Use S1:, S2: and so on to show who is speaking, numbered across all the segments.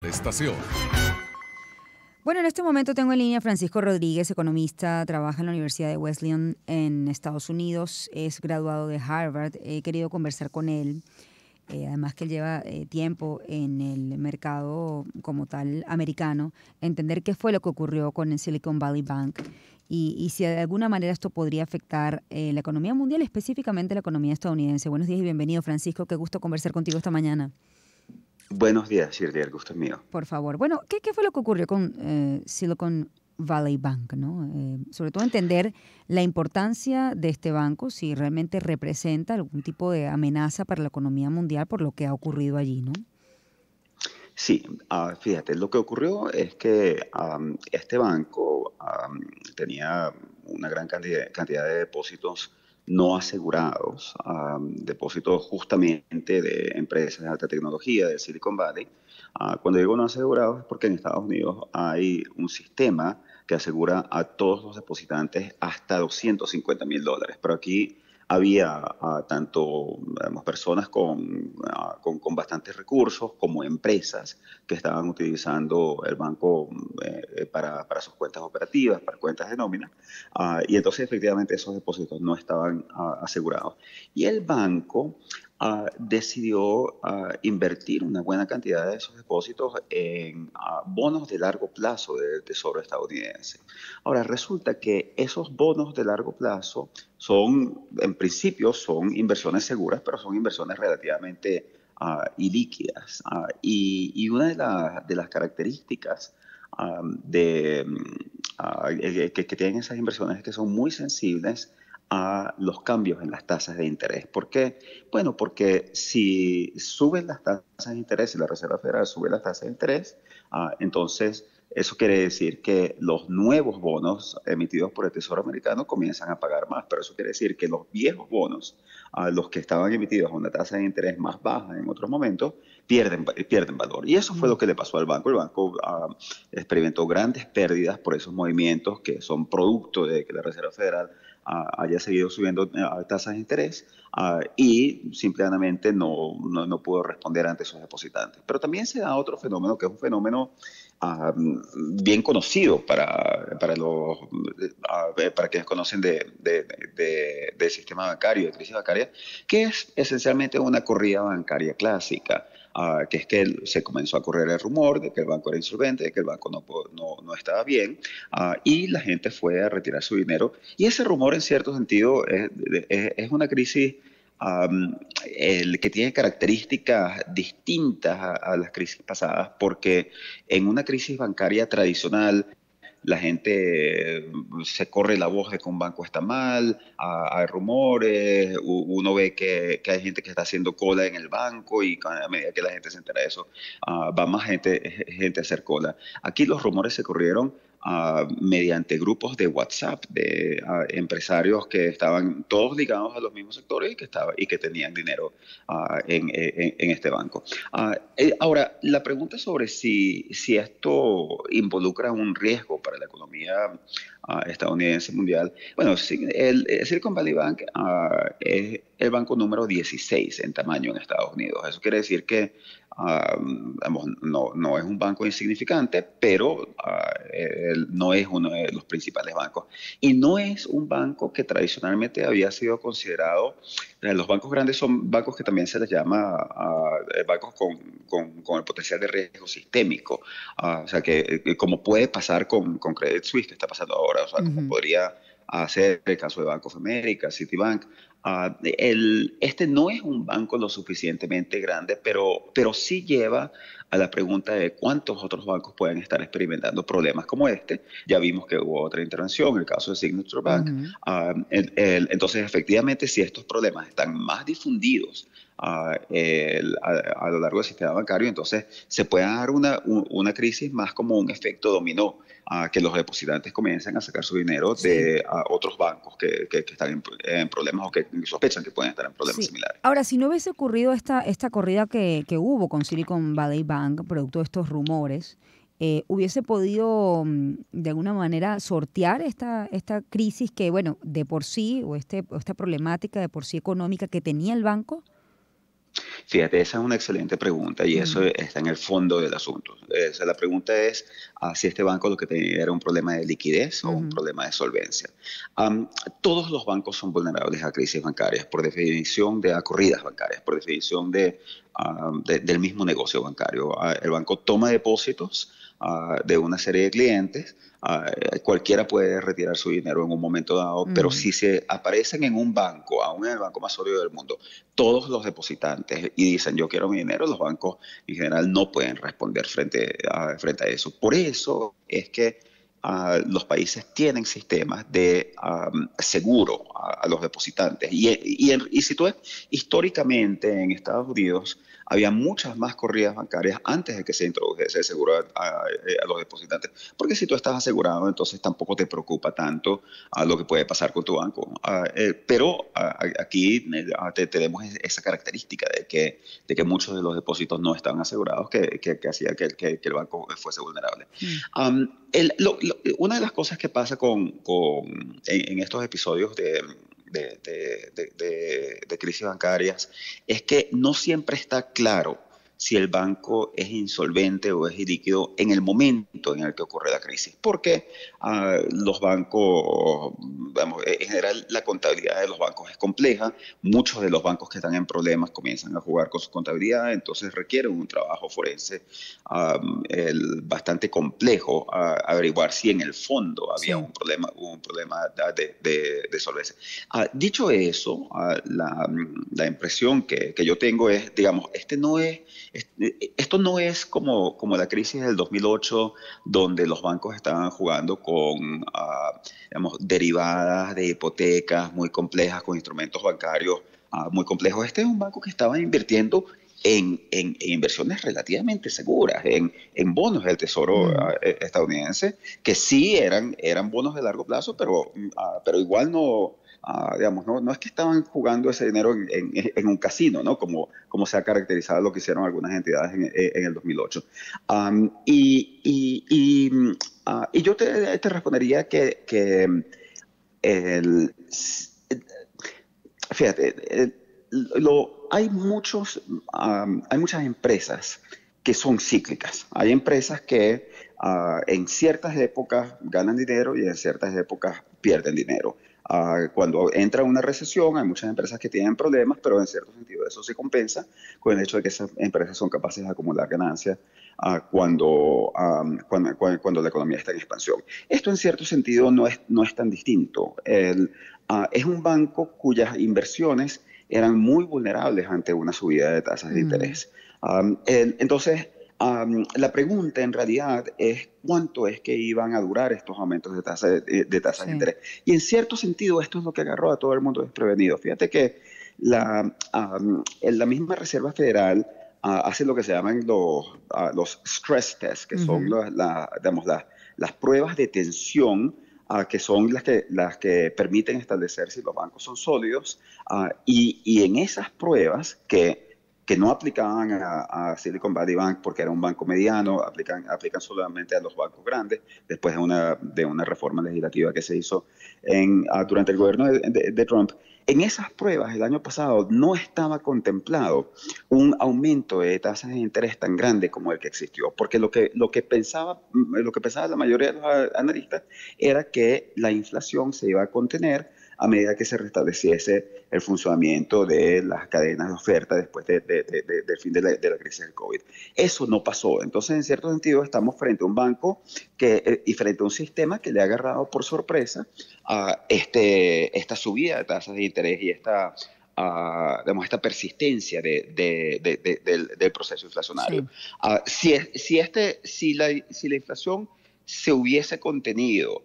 S1: Estación.
S2: Bueno, en este momento tengo en línea a Francisco Rodríguez, economista, trabaja en la Universidad de Wesleyan en Estados Unidos, es graduado de Harvard. He querido conversar con él, además que él lleva tiempo en el mercado como tal americano, entender qué fue lo que ocurrió con el Silicon Valley Bank y si de alguna manera esto podría afectar la economía mundial, específicamente la economía estadounidense. Buenos días y bienvenido, Francisco. Qué gusto conversar contigo esta mañana.
S3: Buenos días, Shirley, el gusto es mío.
S2: Por favor. Bueno, ¿qué fue lo que ocurrió con Silicon Valley Bank, ¿no? Sobre todo entender la importancia de este banco, si realmente representa algún tipo de amenaza para la economía mundial por lo que ha ocurrido allí, ¿no?
S3: Sí, fíjate, lo que ocurrió es que este banco tenía una gran cantidad de depósitos no asegurados, depósitos justamente de empresas de alta tecnología de Silicon Valley. Cuando digo no asegurados es porque en Estados Unidos hay un sistema que asegura a todos los depositantes hasta $250,000, pero aquí había tanto digamos, personas con bastantes recursos como empresas que estaban utilizando el banco para sus cuentas operativas, para cuentas de nómina, y entonces efectivamente esos depósitos no estaban asegurados. Y el banco decidió invertir una buena cantidad de esos depósitos en bonos de largo plazo del Tesoro estadounidense. Ahora, resulta que esos bonos de largo plazo en principio, son inversiones seguras, pero son inversiones relativamente ilíquidas. Y una de las características que tienen esas inversiones es que son muy sensibles a los cambios en las tasas de interés. ¿Por qué? Bueno, porque si suben las tasas de interés, si la Reserva Federal sube las tasas de interés, entonces eso quiere decir que los nuevos bonos emitidos por el Tesoro americano comienzan a pagar más, pero eso quiere decir que los viejos bonos, los que estaban emitidos a una tasa de interés más baja en otros momentos, pierden valor. Y eso fue lo que le pasó al banco. El banco experimentó grandes pérdidas por esos movimientos que son producto de que la Reserva Federal haya seguido subiendo tasas de interés y simplemente no pudo responder ante sus depositantes. Pero también se da otro fenómeno que es un fenómeno bien conocido para quienes conocen del sistema bancario, de crisis bancaria, que es esencialmente una corrida bancaria clásica. Que es que se comenzó a correr el rumor de que el banco era insolvente, de que el banco no estaba bien, y la gente fue a retirar su dinero. Y ese rumor, en cierto sentido, es una crisis que tiene características distintas a las crisis pasadas, porque en una crisis bancaria tradicional, la gente se corre la voz de que un banco está mal, hay rumores, uno ve que hay gente que está haciendo cola en el banco y a medida que la gente se entera de eso, va más gente a hacer cola. Aquí los rumores se corrieron mediante grupos de WhatsApp de empresarios que estaban todos ligados a los mismos sectores y que tenían dinero en este banco. Ahora, la pregunta sobre si esto involucra un riesgo para la economía estadounidense mundial. Bueno, sí, el Silicon Valley Bank es el banco número 16 en tamaño en Estados Unidos. Eso quiere decir que vamos, no es un banco insignificante, pero no es uno de los principales bancos. Y no es un banco que tradicionalmente había sido considerado. Los bancos grandes son bancos que también se les llama bancos con el potencial de riesgo sistémico. O sea, que como puede pasar con Credit Suisse, que está pasando ahora, o sea, como podría hacer el caso de Bank of America, Citibank. Este no es un banco lo suficientemente grande, pero sí lleva a la pregunta de cuántos otros bancos pueden estar experimentando problemas como este. Ya vimos que hubo otra intervención, el caso de Signature Bank.
S2: Ujú.
S3: Entonces, efectivamente, si estos problemas están más difundidos a lo largo del sistema bancario, entonces se puede dar una crisis más como un efecto dominó, que los depositantes comiencen a sacar su dinero
S2: Sí,
S3: de otros bancos que están en problemas o que sospechan que pueden estar en problemas
S2: sí.
S3: similares.
S2: Ahora, si no hubiese ocurrido esta corrida que hubo con Silicon Valley Bank, producto de estos rumores, hubiese podido de alguna manera sortear esta crisis que, bueno, de por sí, o esta problemática de por sí económica que tenía el banco.
S3: Fíjate, esa es una excelente pregunta y eso
S2: Mm,
S3: está en el fondo del asunto. La pregunta es si este banco lo que tenía era un problema de liquidez o un
S2: ujú,
S3: problema de solvencia. Am, Todos los bancos son vulnerables a crisis bancarias, por definición de a corridas bancarias, por definición del mismo negocio bancario. El banco toma depósitos de una serie de clientes. Cualquiera puede retirar su dinero en un momento dado, pero
S2: ujú.
S3: si se aparecen en un banco, aún en el banco más sólido del mundo, todos los depositantes y dicen yo quiero mi dinero, los bancos en general no pueden responder frente a eso. Por eso es que los países tienen sistemas de seguro a los depositantes. Y si tú ves, históricamente en Estados Unidos había muchas más corridas bancarias antes de que se introdujese el seguro a los depositantes. Porque si tú estás asegurado, entonces tampoco te preocupa tanto lo que puede pasar con tu banco. Pero aquí tenemos esa característica de que muchos de los depósitos no estaban asegurados, que hacía que el banco fuese vulnerable.
S2: Mm.
S3: Una de las cosas que pasa en estos episodios de crisis bancarias es que no siempre está claro si el banco es insolvente o es ilíquido en el momento en el que ocurre la crisis. Porque los bancos, vamos, en general la contabilidad de los bancos es compleja. Muchos de los bancos que están en problemas comienzan a jugar con su contabilidad, entonces requieren un trabajo forense bastante complejo averiguar si en el fondo había
S2: Sí.
S3: un problema de solvencia. Dicho eso, la impresión que yo tengo es, digamos, esto no es como la crisis del 2008, donde los bancos estaban jugando con, digamos, derivadas de hipotecas muy complejas, con instrumentos bancarios muy complejos. Este es un banco que estaba invirtiendo en inversiones relativamente seguras, en bonos del Tesoro
S2: Mm.
S3: estadounidense, que sí eran bonos de largo plazo, pero igual no, digamos, no es que estaban jugando ese dinero en un casino, ¿no? Como se ha caracterizado lo que hicieron algunas entidades en el 2008. Y yo te respondería que el, fíjate, hay muchas empresas que son cíclicas. Hay empresas que en ciertas épocas ganan dinero y en ciertas épocas pierden dinero. Cuando entra una recesión, hay muchas empresas que tienen problemas, pero en cierto sentido eso se compensa con el hecho de que esas empresas son capaces de acumular ganancias cuando la economía está en expansión. Esto en cierto sentido no es tan distinto. Es un banco cuyas inversiones eran muy vulnerables ante una subida de tasas de
S2: Mm.
S3: interés. Entonces, la pregunta en realidad es cuánto es que iban a durar estos aumentos de tasas de
S2: Sí.
S3: interés. Y en cierto sentido esto es lo que agarró a todo el mundo desprevenido. Fíjate que la misma Reserva Federal hace lo que se llaman los stress tests, que son
S2: Ujú.
S3: digamos, las pruebas de tensión que son las que permiten establecer si los bancos son sólidos, y en esas pruebas que no aplicaban a Silicon Valley Bank porque era un banco mediano, aplican solamente a los bancos grandes, después de una reforma legislativa que se hizo durante el gobierno de Trump. En esas pruebas el año pasado no estaba contemplado un aumento de tasas de interés tan grande como el que existió, porque lo que pensaba la mayoría de los analistas era que la inflación se iba a contener a medida que se restableciese el funcionamiento de las cadenas de oferta después del fin de la crisis del COVID. Eso no pasó. Entonces, en cierto sentido, estamos frente a un banco y frente a un sistema que le ha agarrado por sorpresa a esta subida de tasas de interés y digamos, esta persistencia del proceso inflacionario.
S2: Sí.
S3: Si la inflación se hubiese contenido,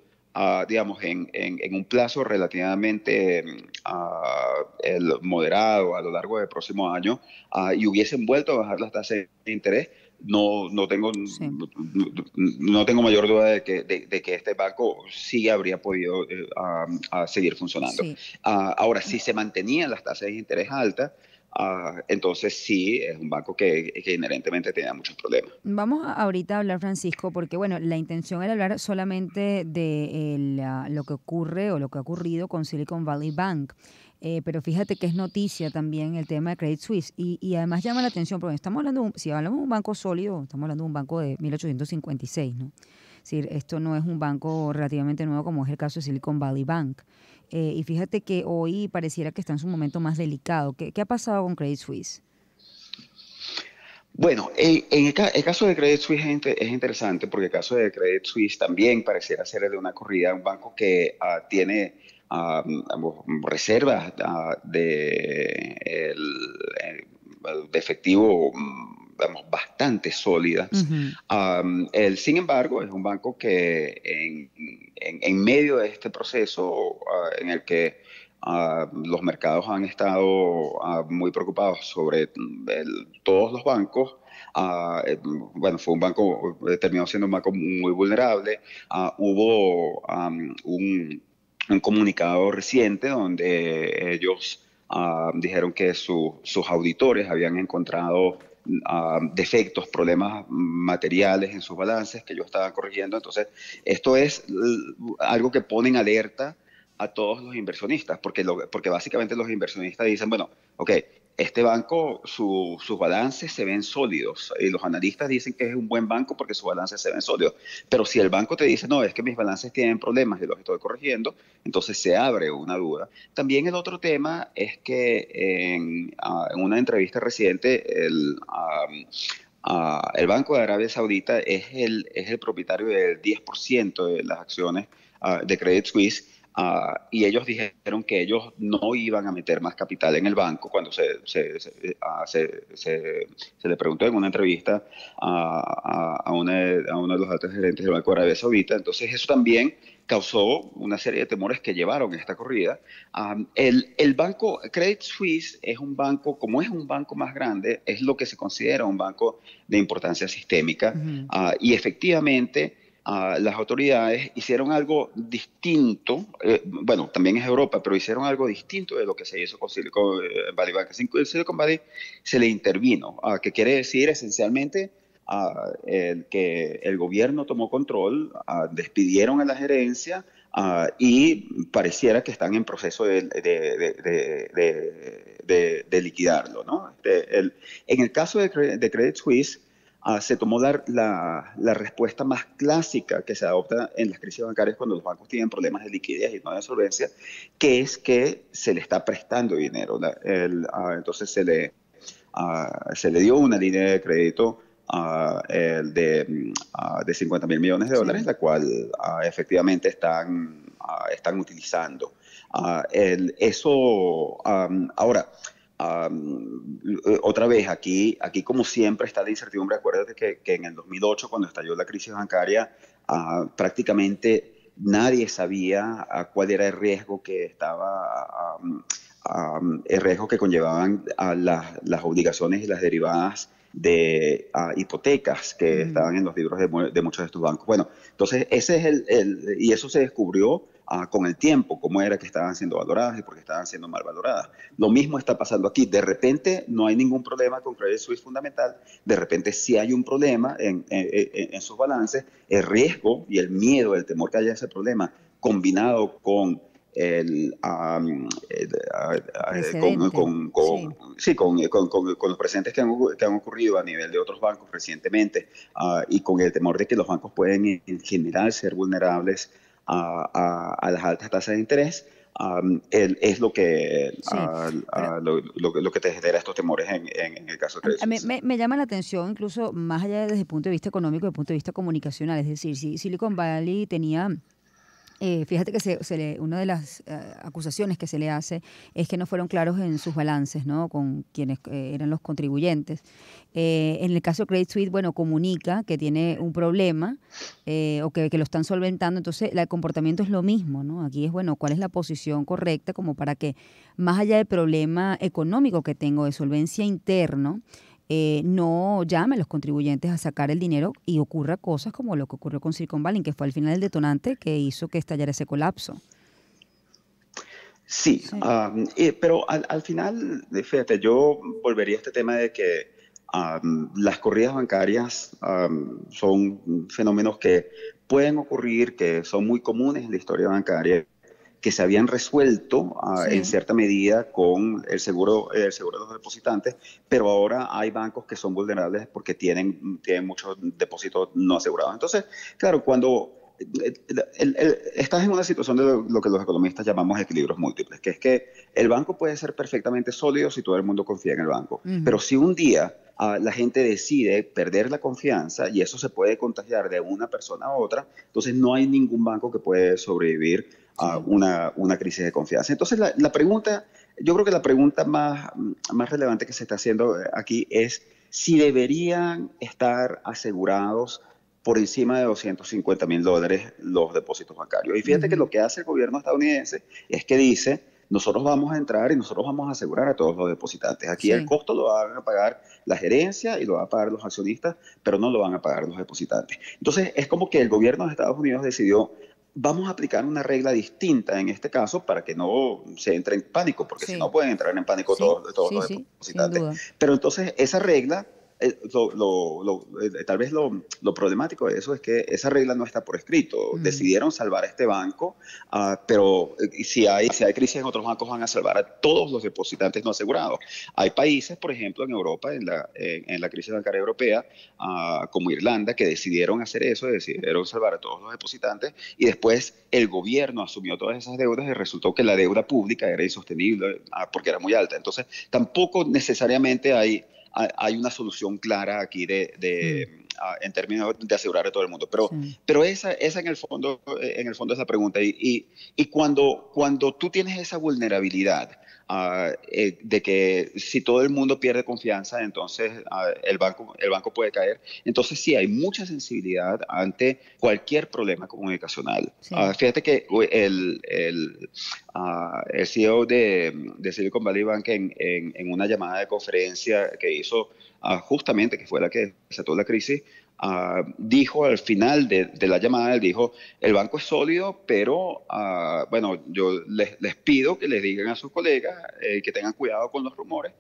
S3: digamos, en un plazo relativamente moderado a lo largo del próximo año, y hubiesen vuelto a bajar las tasas de interés,
S2: Sí.
S3: no tengo mayor duda de que este banco sí habría podido seguir funcionando.
S2: Sí.
S3: Ahora, si se mantenían las tasas de interés altas, Entonces sí, es un banco que inherentemente tenía muchos problemas.
S2: Vamos ahorita a hablar, Francisco, porque bueno, la intención era hablar solamente de lo que ocurre o lo que ha ocurrido con Silicon Valley Bank. Pero fíjate que es noticia también el tema de Credit Suisse y además llama la atención porque estamos hablando, si hablamos de un banco sólido, estamos hablando de un banco de 1856, ¿no? Es decir, esto no es un banco relativamente nuevo como es el caso de Silicon Valley Bank. Y fíjate que hoy pareciera que está en su momento más delicado. ¿Qué ha pasado con Credit Suisse?
S3: Bueno, el caso de Credit Suisse es interesante porque el caso de Credit Suisse también pareciera ser de una corrida, un banco que tiene digamos, reservas de efectivo digamos, bastante sólidas.
S2: Ujú.
S3: Sin embargo, es un banco que en medio de este proceso en el que los mercados han estado muy preocupados sobre todos los bancos. Bueno, fue un banco, terminó siendo un banco muy vulnerable. Hubo un comunicado reciente donde ellos dijeron que sus auditores habían encontrado defectos, problemas materiales en sus balances que ellos estaban corrigiendo. Entonces, esto es algo que pone en alerta a todos los inversionistas, porque básicamente los inversionistas dicen, bueno, ok, este banco, sus balances se ven sólidos y los analistas dicen que es un buen banco porque sus balances se ven sólidos. Pero si el banco te dice, no, es que mis balances tienen problemas y los estoy corrigiendo, entonces se abre una duda. También el otro tema es que en una entrevista reciente, el Banco de Arabia Saudita es el propietario del 10% de las acciones de Credit Suisse. Y ellos dijeron que ellos no iban a meter más capital en el banco cuando se le preguntó en una entrevista a uno de los altos gerentes del Banco de Arabia Saudita. Entonces eso también causó una serie de temores que llevaron esta corrida. El banco Credit Suisse es un banco, como es un banco más grande, es lo que se considera un banco de importancia sistémica.
S2: Ujú.
S3: Y efectivamente las autoridades hicieron algo distinto, bueno, también es Europa, pero hicieron algo distinto de lo que se hizo con Silicon Valley Bank. Silicon Valley se le intervino, que quiere decir esencialmente que el gobierno tomó control, despidieron a la gerencia y pareciera que están en proceso de liquidarlo, ¿no? En el caso de Credit Suisse, se tomó la respuesta más clásica que se adopta en las crisis bancarias cuando los bancos tienen problemas de liquidez y no de solvencia, que es que se le está prestando dinero. Entonces se le dio una línea de crédito de 50.000 millones de dólares,
S2: Sí.
S3: la cual efectivamente están utilizando. Ahora, otra vez, aquí como siempre está la incertidumbre. Acuérdate que en el 2008, cuando estalló la crisis bancaria, prácticamente nadie sabía cuál era el riesgo que estaba, el riesgo que conllevaban a las obligaciones y las derivadas de hipotecas que
S2: Ujú.
S3: estaban en los libros de muchos de estos bancos. Bueno, entonces ese es y eso se descubrió con el tiempo, cómo era que estaban siendo valoradas y por qué estaban siendo mal valoradas. Lo mismo está pasando aquí. De repente no hay ningún problema con Credit Suisse fundamental, de repente sí hay un problema en sus balances. El riesgo y el miedo, el temor que haya ese problema, combinado con el,
S2: Precedente. Sí.
S3: sí, con los presentes que han ocurrido a nivel de otros bancos recientemente, y con el temor de que los bancos pueden en general ser vulnerables a las altas tasas de interés. Es
S2: Sí, pero
S3: lo que te genera estos temores en el caso de Credit
S2: a mí
S3: Suisse.
S2: me llama la atención, incluso más allá desde el punto de vista económico, desde el punto de vista comunicacional. Es decir, si Silicon Valley tenía fíjate que una de las acusaciones que se le hace es que no fueron claros en sus balances, ¿no? Con quienes eran los contribuyentes. En el caso de Credit Suisse, bueno, comunica que tiene un problema o que lo están solventando, entonces el comportamiento es lo mismo, ¿no? Aquí es, bueno, ¿cuál es la posición correcta como para que, más allá del problema económico que tengo de solvencia interno, no llame a los contribuyentes a sacar el dinero y ocurra cosas como lo que ocurrió con Silicon Valley, que fue al final el detonante que hizo que estallara ese colapso.
S3: Sí,
S2: Sí.
S3: pero al final, fíjate, yo volvería a este tema de que las corridas bancarias son fenómenos que pueden ocurrir, que son muy comunes en la historia bancaria, que se habían resuelto en
S2: Sí.
S3: cierta medida con el seguro de los depositantes, pero ahora hay bancos que son vulnerables porque tienen muchos depósitos no asegurados. Entonces, claro, cuando estás en una situación de lo que los economistas llamamos equilibrios múltiples, que es que el banco puede ser perfectamente sólido si todo el mundo confía en el banco, pero
S2: Ujú.
S3: si un día la gente decide perder la confianza y eso se puede contagiar de una persona a otra, entonces no hay ningún banco que puede sobrevivir a
S2: Sí.
S3: una crisis de confianza. Entonces la pregunta, yo creo que la pregunta más relevante que se está haciendo aquí es si deberían estar asegurados por encima de $250,000 los depósitos bancarios. Y fíjate que
S2: Ujú.
S3: lo que hace el gobierno estadounidense es que dice, nosotros vamos a entrar y nosotros vamos a asegurar a todos los depositantes. Aquí el
S2: Sí.
S3: costo lo van a pagar la gerencia y lo van a pagar los accionistas, pero no lo van a pagar los depositantes. Entonces es como que el gobierno de Estados Unidos decidió, vamos a aplicar una regla distinta en este caso para que no se entre en pánico, porque si no
S2: Sí.
S3: pueden entrar en pánico
S2: Sí.
S3: todos
S2: Sí,
S3: los
S2: sí, sin
S3: depositantes.
S2: duda.
S3: Pero entonces esa regla tal vez lo problemático de eso es que esa regla no está por escrito.
S2: Mm.
S3: Decidieron salvar a este banco, pero si hay crisis en otros bancos van a salvar a todos los depositantes no asegurados. Hay países, por ejemplo, en Europa, en la crisis bancaria europea, como Irlanda, que decidieron hacer eso, decidieron salvar a todos los depositantes y después el gobierno asumió todas esas deudas y resultó que la deuda pública era insostenible porque era muy alta. Entonces, tampoco necesariamente hay una solución clara aquí
S2: Mm.
S3: en términos de asegurar a todo el mundo.
S2: Sí.
S3: Pero esa en el fondo es la pregunta. Y cuando tú tienes esa vulnerabilidad de que si todo el mundo pierde confianza, entonces el banco puede caer. Entonces sí, hay mucha sensibilidad ante cualquier problema comunicacional.
S2: Sí.
S3: Fíjate que el CEO de Silicon Valley Bank en una llamada de conferencia que hizo justamente, que fue la que desató la crisis, dijo al final de la llamada, él dijo, el banco es sólido, pero bueno, yo les pido que les digan a sus colegas que tengan cuidado con los rumores,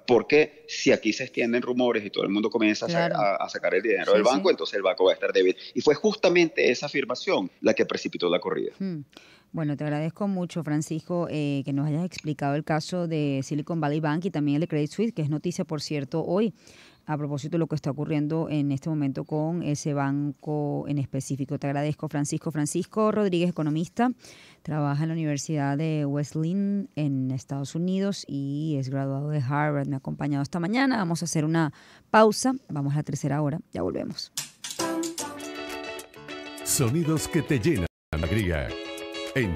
S3: porque si aquí se extienden rumores y todo el mundo comienza
S2: Claro.
S3: a sacar el dinero del
S2: Sí,
S3: banco,
S2: sí.
S3: entonces el banco va a estar débil. Y fue justamente esa afirmación la que precipitó la corrida.
S2: Mm. Bueno, te agradezco mucho, Francisco, que nos hayas explicado el caso de Silicon Valley Bank y también el de Credit Suisse, que es noticia, por cierto, hoy, a propósito de lo que está ocurriendo en este momento con ese banco en específico. Te agradezco, Francisco. Francisco Rodríguez, economista, trabaja en la Universidad de Wesleyan en Estados Unidos y es graduado de Harvard. Me ha acompañado esta mañana. Vamos a hacer una pausa. Vamos a la tercera hora. Ya volvemos.
S1: Sonidos que te llenan de alegría. En